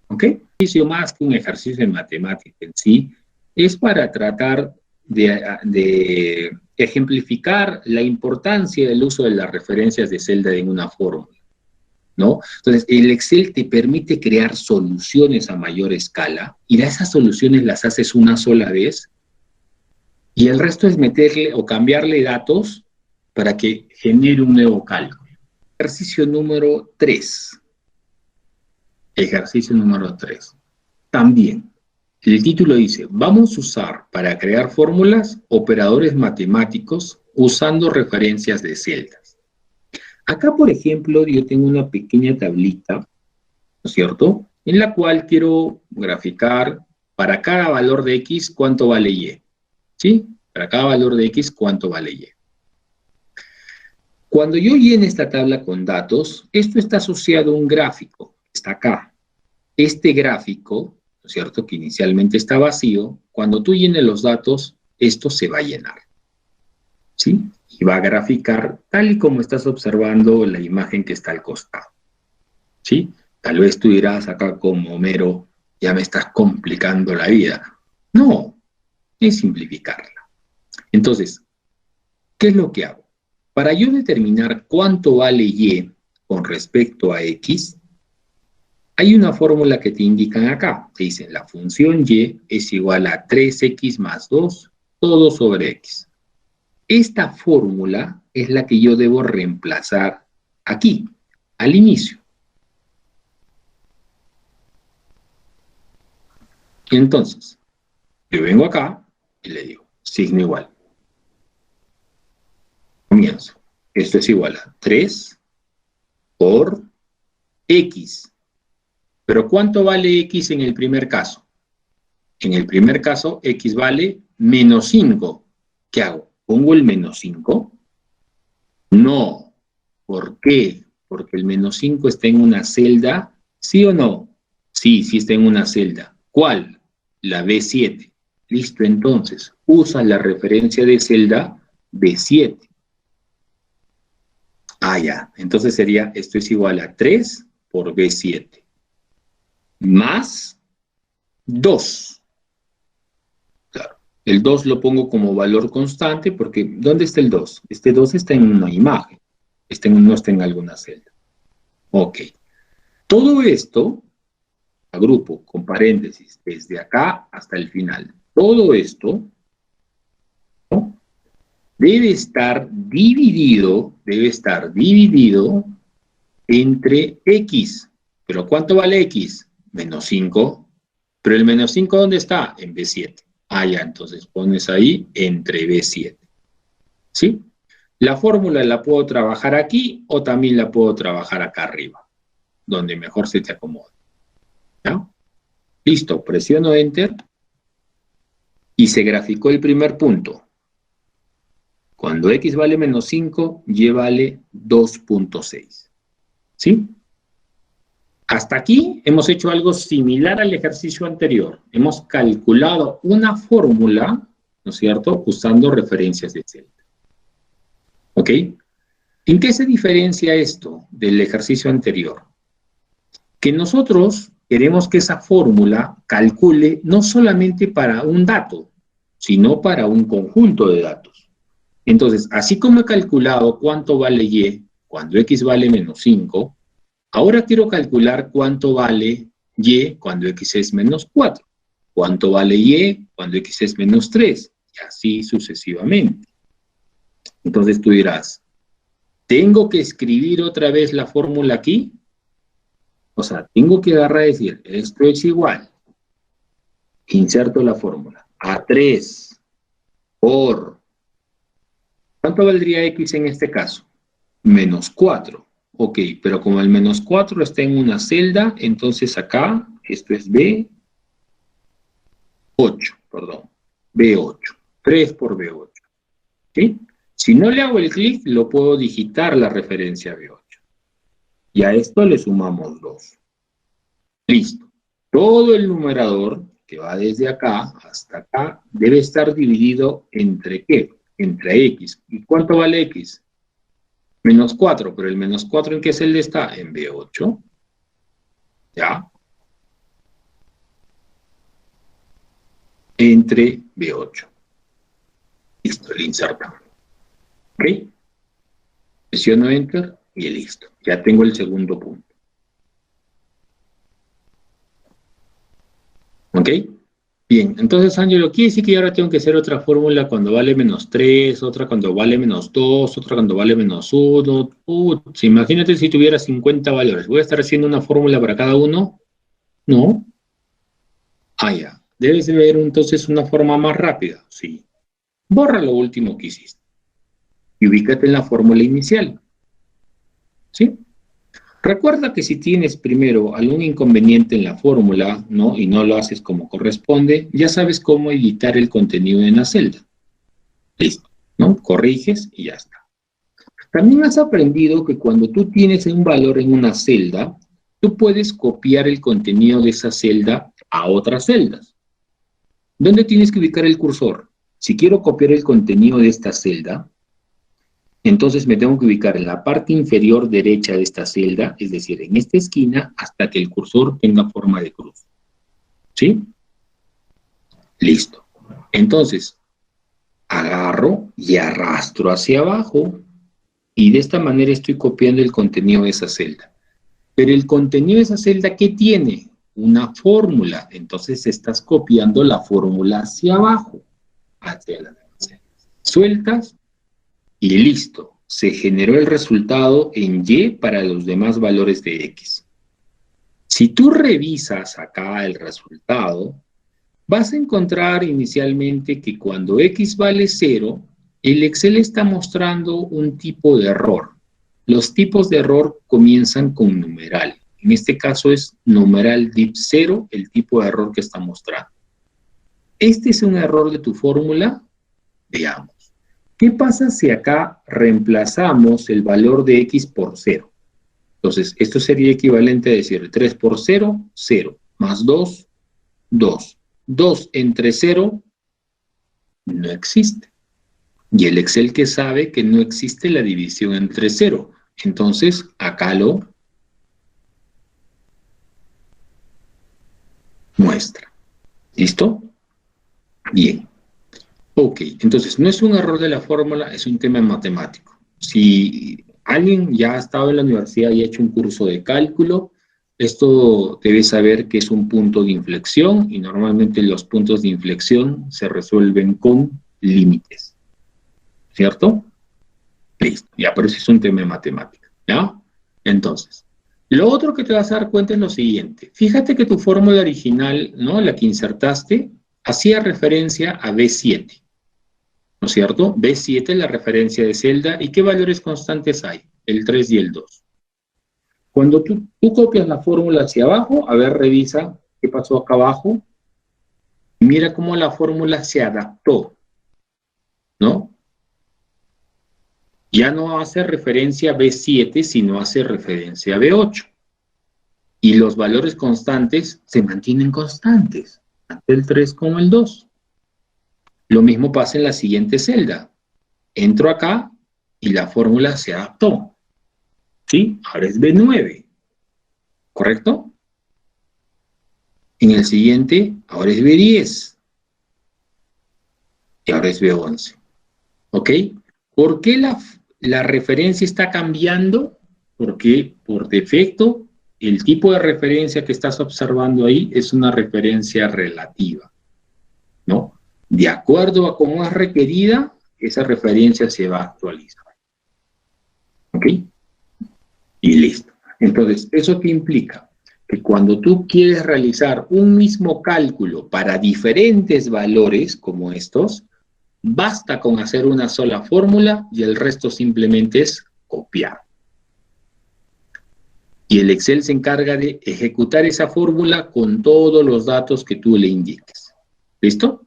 ¿Ok? Ejercicio más que un ejercicio en matemática en sí, es para tratar de ejemplificar la importancia del uso de las referencias de celda en una fórmula, ¿no? Entonces, el Excel te permite crear soluciones a mayor escala y esas soluciones las haces una sola vez y el resto es meterle o cambiarle datos para que genere un nuevo cálculo. Ejercicio número 3. Ejercicio número 3. También, el título dice, vamos a usar para crear fórmulas operadores matemáticos usando referencias de celdas. Acá, por ejemplo, yo tengo una pequeña tablita, ¿no es cierto?, en la cual quiero graficar para cada valor de X cuánto vale Y. ¿Sí? Para cada valor de X cuánto vale Y. Cuando yo llene esta tabla con datos, esto está asociado a un gráfico, está acá. Este gráfico, ¿no es cierto?, que inicialmente está vacío, cuando tú llenes los datos, esto se va a llenar. ¿Sí? Y va a graficar tal y como estás observando la imagen que está al costado. ¿Sí? Tal vez tú dirás acá como Homero, ya me estás complicando la vida. No, es simplificarla. Entonces, ¿qué es lo que hago? Para yo determinar cuánto vale Y con respecto a X, hay una fórmula que te indican acá. Te dicen, la función Y es igual a 3X más 2, todo sobre X. Esta fórmula es la que yo debo reemplazar aquí, al inicio. Entonces, yo vengo acá y le digo, signo igual. Comienzo. Esto es igual a 3 por X. ¿Pero cuánto vale X en el primer caso? En el primer caso, X vale menos 5. ¿Qué hago? ¿Pongo el menos 5? No. ¿Por qué? Porque el menos 5 está en una celda, ¿sí o no? Sí, sí está en una celda. ¿Cuál? La B7. Listo, entonces, usa la referencia de celda B7. Ah, ya. Entonces sería, esto es igual a 3 por B7. Más 2. Claro. El 2 lo pongo como valor constante porque, ¿dónde está el 2? Este 2 está en una imagen. No está en alguna celda. Ok. Todo esto, agrupo con paréntesis desde acá hasta el final. Todo esto, ¿no?, debe estar dividido entre X. ¿Pero cuánto vale X? Menos 5. ¿Pero el menos 5 dónde está? En B7. Ah, ya, entonces pones ahí entre B7. ¿Sí? La fórmula la puedo trabajar aquí o también la puedo trabajar acá arriba, donde mejor se te acomode. ¿Ya? Listo, presiono Enter y se graficó el primer punto. Cuando X vale menos 5, Y vale 2.6. ¿Sí? Hasta aquí hemos hecho algo similar al ejercicio anterior. Hemos calculado una fórmula, ¿no es cierto?, usando referencias de celda. ¿Ok? ¿En qué se diferencia esto del ejercicio anterior? Que nosotros queremos que esa fórmula calcule no solamente para un dato, sino para un conjunto de datos. Entonces, así como he calculado cuánto vale Y cuando X vale menos 5, ahora quiero calcular cuánto vale Y cuando X es menos 4. Cuánto vale Y cuando X es menos 3. Y así sucesivamente. Entonces tú dirás, ¿tengo que escribir otra vez la fórmula aquí? O sea, tengo que agarrar y decir, esto es igual. Inserto la fórmula. A3 por... ¿Cuánto valdría X en este caso? Menos 4. Ok, pero como el menos 4 está en una celda, entonces acá, esto es B8, perdón, B8. 3 por B8. ¿Sí? Si no le hago el clic, lo puedo digitar la referencia B8. Y a esto le sumamos 2. Listo. Todo el numerador, que va desde acá hasta acá, debe estar dividido entre ¿qué? Entre X. ¿Y cuánto vale X? Menos 4, pero el menos 4 ¿en qué celda está? En B8. ¿Ya? Entre B8. Listo, le insertamos. ¿Ok? Presiono Enter y listo. Ya tengo el segundo punto. ¿Ok? Bien, entonces, Ángelo, quiere decir que ahora tengo que hacer otra fórmula cuando vale menos 3, otra cuando vale menos 2, otra cuando vale menos 1. Imagínate si tuviera 50 valores. ¿Voy a estar haciendo una fórmula para cada uno? No. Ah, ya. Debes de ver entonces una forma más rápida. Sí. Borra lo último que hiciste y ubícate en la fórmula inicial. ¿Sí? Recuerda que si tienes primero algún inconveniente en la fórmula, ¿no? Y no lo haces como corresponde, ya sabes cómo editar el contenido en la celda. Listo, ¿no? Corriges y ya está. También has aprendido que cuando tú tienes un valor en una celda, tú puedes copiar el contenido de esa celda a otras celdas. ¿Dónde tienes que ubicar el cursor? Si quiero copiar el contenido de esta celda, entonces me tengo que ubicar en la parte inferior derecha de esta celda, es decir, en esta esquina, hasta que el cursor tenga forma de cruz. ¿Sí? Listo. Entonces, agarro y arrastro hacia abajo y de esta manera estoy copiando el contenido de esa celda. Pero el contenido de esa celda, ¿qué tiene? Una fórmula. Entonces estás copiando la fórmula hacia abajo, hacia la celda. Sueltas y listo. Se generó el resultado en Y para los demás valores de X. Si tú revisas acá el resultado, vas a encontrar inicialmente que cuando X vale 0, el Excel está mostrando un tipo de error. Los tipos de error comienzan con numeral. En este caso es numeral div 0, el tipo de error que está mostrando. ¿Este es un error de tu fórmula? Veamos. ¿Qué pasa si acá reemplazamos el valor de X por 0? Entonces, esto sería equivalente a decir 3 por 0, 0, más 2, 2. 2 entre 0 no existe. Y el Excel que sabe que no existe la división entre 0. Entonces, acá lo muestra. ¿Listo? Bien. Ok, entonces no es un error de la fórmula, es un tema matemático. Si alguien ya ha estado en la universidad y ha hecho un curso de cálculo, esto debe saber que es un punto de inflexión y normalmente los puntos de inflexión se resuelven con límites. ¿Cierto? Listo, ya, pero ese es un tema de matemática, ¿ya? Entonces, lo otro que te vas a dar cuenta es lo siguiente. Fíjate que tu fórmula original, ¿no? La que insertaste, hacía referencia a B7. ¿No es cierto? B7 es la referencia de celda. ¿Y qué valores constantes hay? El 3 y el 2. Cuando tú copias la fórmula hacia abajo, a ver, revisa qué pasó acá abajo. Mira cómo la fórmula se adaptó, ¿no? Ya no hace referencia a B7, sino hace referencia a B8. Y los valores constantes se mantienen constantes, tanto el 3 como el 2. Lo mismo pasa en la siguiente celda. Entro acá y la fórmula se adaptó. ¿Sí? Ahora es B9. ¿Correcto? En el siguiente, ahora es B10. Y ahora es B11. ¿Ok? ¿Por qué la referencia está cambiando porque por defecto el tipo de referencia que estás observando ahí es una referencia relativa, ¿no? De acuerdo a cómo es requerida, esa referencia se va a actualizar. ¿Ok? Y listo. Entonces, ¿eso qué implica? Que cuando tú quieres realizar un mismo cálculo para diferentes valores como estos, basta con hacer una sola fórmula y el resto simplemente es copiar. Y el Excel se encarga de ejecutar esa fórmula con todos los datos que tú le indiques. ¿Listo?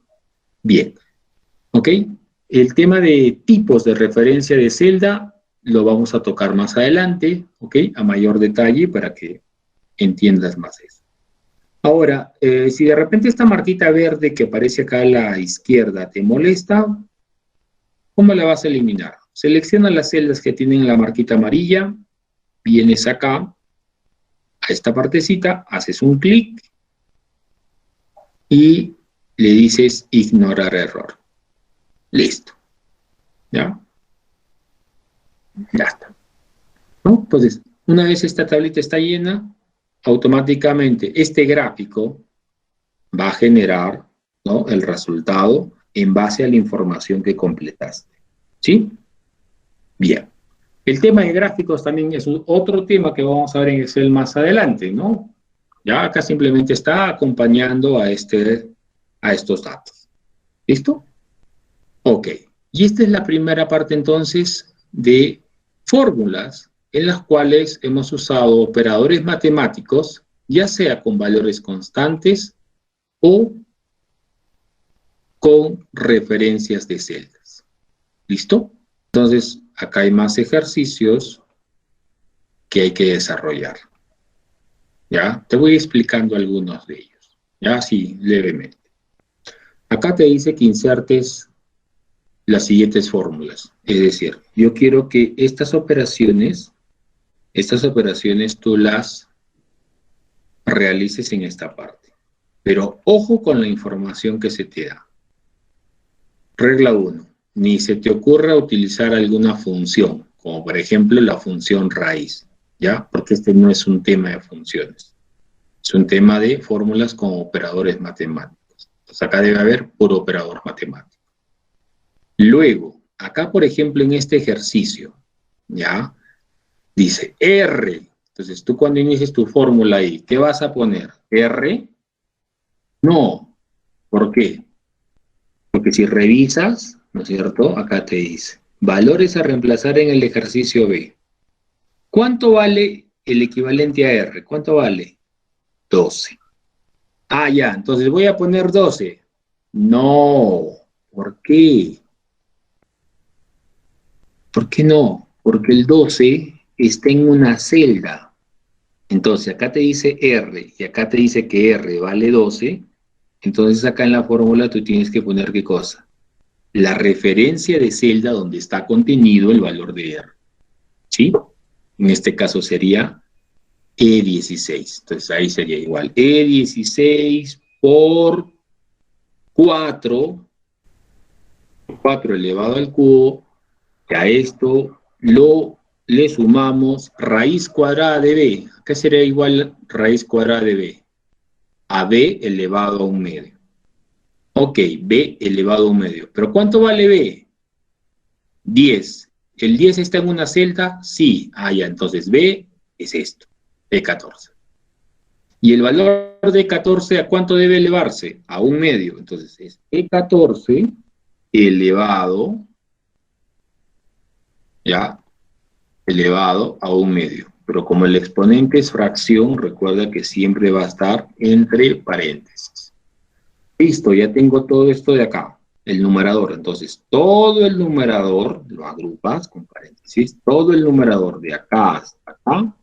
Bien. ¿Ok? El tema de tipos de referencia de celda lo vamos a tocar más adelante, ¿ok? A mayor detalle para que entiendas más eso. Ahora, si de repente esta marquita verde que aparece acá a la izquierda te molesta, ¿cómo la vas a eliminar? Selecciona las celdas que tienen la marquita amarilla, vienes acá, a esta partecita, haces un clic y le dices ignorar error. Listo. ¿Ya? Ya está. ¿No? Entonces, una vez esta tablita está llena, automáticamente este gráfico va a generar, ¿no?, el resultado en base a la información que completaste. ¿Sí? Bien. El tema de gráficos también es otro tema que vamos a ver en Excel más adelante, ¿no? Ya acá simplemente está acompañando a estos datos. ¿Listo? Ok. Y esta es la primera parte entonces de fórmulas en las cuales hemos usado operadores matemáticos, ya sea con valores constantes o con referencias de celdas. ¿Listo? Entonces, acá hay más ejercicios que hay que desarrollar. ¿Ya? Te voy explicando algunos de ellos. ¿Ya? Sí, levemente. Acá te dice que insertes las siguientes fórmulas. Es decir, yo quiero que estas operaciones tú las realices en esta parte. Pero ojo con la información que se te da. Regla 1. Ni se te ocurra utilizar alguna función, como por ejemplo la función raíz, ¿ya? Porque este no es un tema de funciones. Es un tema de fórmulas con operadores matemáticos. Entonces acá debe haber puro operador matemático. Luego, acá por ejemplo en este ejercicio, ¿ya? Dice R. Entonces tú cuando inicies tu fórmula ahí, ¿qué vas a poner? ¿R? No. ¿Por qué? Porque si revisas, ¿no es cierto? Acá te dice, valores a reemplazar en el ejercicio B. ¿Cuánto vale el equivalente a R? ¿Cuánto vale? 12. Ah, ya, entonces voy a poner 12. No. ¿Por qué? ¿Por qué no? Porque el 12 está en una celda. Entonces, acá te dice R y acá te dice que R vale 12. Entonces, acá en la fórmula tú tienes que poner ¿qué cosa? La referencia de celda donde está contenido el valor de R. ¿Sí? En este caso sería E16. Entonces, ahí sería igual. E16 por 4 elevado al cubo, que a esto le sumamos raíz cuadrada de b. ¿Qué sería igual raíz cuadrada de b? A b elevado a un medio. Ok, b elevado a un medio. ¿Pero cuánto vale b? 10. ¿El 10 está en una celda? Sí. Ah, ya, entonces b es esto, b14. ¿Y el valor de 14 a cuánto debe elevarse? A un medio. Entonces es b14 elevado, ya, elevado a un medio. Pero como el exponente es fracción, recuerda que siempre va a estar entre paréntesis. Listo, ya tengo todo esto de acá, el numerador. Entonces, todo el numerador lo agrupas con paréntesis. Todo el numerador de acá hasta acá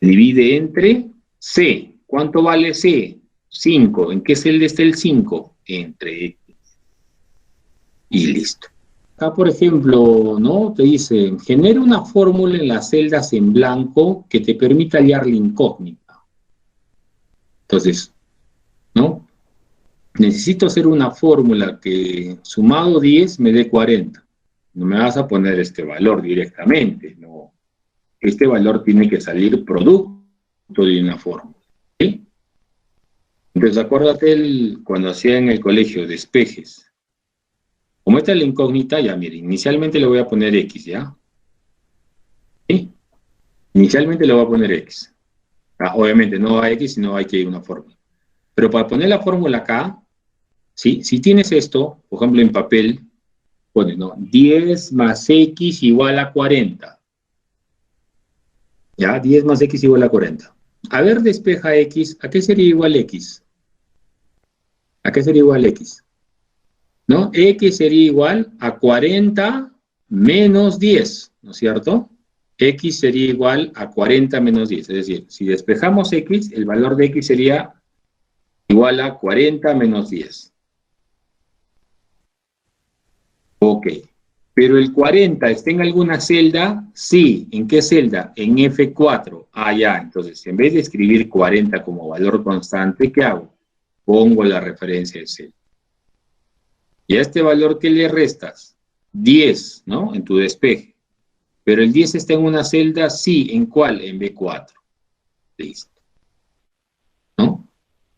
divide entre C. ¿Cuánto vale C? 5. ¿En qué celda está el 5? Entre X. Y listo. Acá, por ejemplo, ¿no? Te dice, genera una fórmula en las celdas en blanco que te permita hallar la incógnita. Entonces, ¿no? Necesito hacer una fórmula que sumado 10 me dé 40. no me vas a poner este valor directamente, no. Este valor tiene que salir producto de una fórmula, ¿sí? Entonces, acuérdate cuando hacía en el colegio despejes. Como esta es la incógnita, ya mire, inicialmente le voy a poner X, ¿ya? ¿Sí? Inicialmente le voy a poner X. Obviamente no va a X, sino hay que ir a una fórmula. Pero para poner la fórmula acá, ¿sí? Si tienes esto, por ejemplo en papel, pones, ¿no? 10 más X igual a 40. ¿Ya? 10 más X igual a 40. A ver, despeja X, ¿a qué sería igual X? ¿A qué sería igual X? ¿No? X sería igual a 40 menos 10, ¿no es cierto? X sería igual a 40 menos 10, es decir, si despejamos X, el valor de X sería igual a 40 menos 10. Ok. ¿Pero el 40 está en alguna celda? Sí. ¿En qué celda? En F4. Ah, ya. Entonces, en vez de escribir 40 como valor constante, ¿qué hago? Pongo la referencia de celda. ¿Y a este valor qué le restas? 10, ¿no? En tu despeje. ¿Pero el 10 está en una celda? Sí. ¿En cuál? En B4. Listo. ¿No?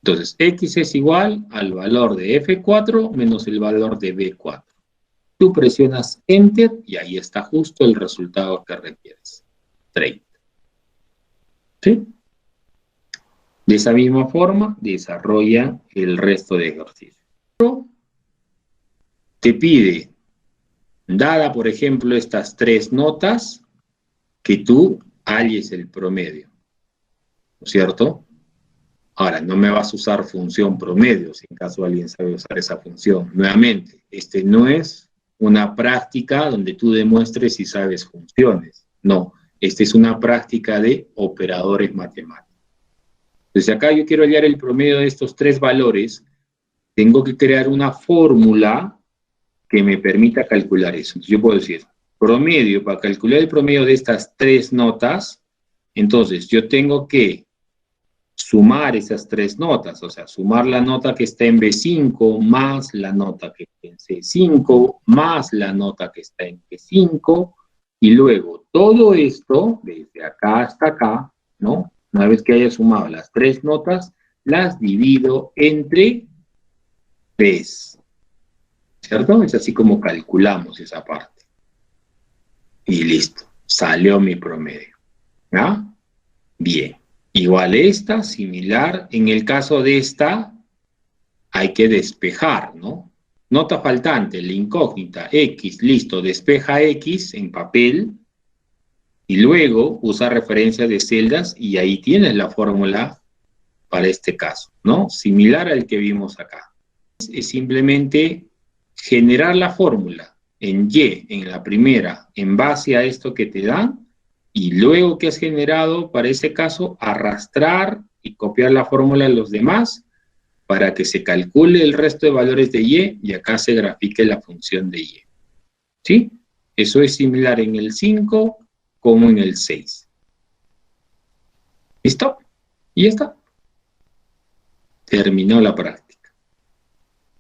Entonces, X es igual al valor de F4 menos el valor de B4. Tú presionas Enter y ahí está justo el resultado que requieres. 30. ¿Sí? De esa misma forma, desarrolla el resto de ejercicios. Te pide, dada por ejemplo estas tres notas, que tú halles el promedio. ¿No es cierto? Ahora, no me vas a usar función promedio, si en caso alguien sabe usar esa función. Nuevamente, este no es una práctica donde tú demuestres si sabes funciones. No, esta es una práctica de operadores matemáticos. Desde acá yo quiero hallar el promedio de estos tres valores, tengo que crear una fórmula que me permita calcular eso. Entonces yo puedo decir, promedio, para calcular el promedio de estas tres notas, entonces yo tengo que sumar esas tres notas, o sea, sumar la nota que está en B5 más la nota que está en C5 más la nota que está en B5 y luego todo esto, desde acá hasta acá, ¿no? Una vez que haya sumado las tres notas, las divido entre B's, ¿cierto? Es así como calculamos esa parte. Y listo, salió mi promedio, ¿ah? Bien. Igual esta, similar. En el caso de esta, hay que despejar, ¿no? Nota faltante, la incógnita, X, listo, despeja X en papel y luego usa referencia de celdas y ahí tienes la fórmula para este caso, ¿no? Similar al que vimos acá. Es simplemente generar la fórmula en Y, en la primera, en base a esto que te dan, y luego que has generado, para ese caso, arrastrar y copiar la fórmula a los demás para que se calcule el resto de valores de y acá se grafique la función de y. ¿Sí? Eso es similar en el 5 como en el 6. ¿Listo? Y ya está. Terminó la práctica.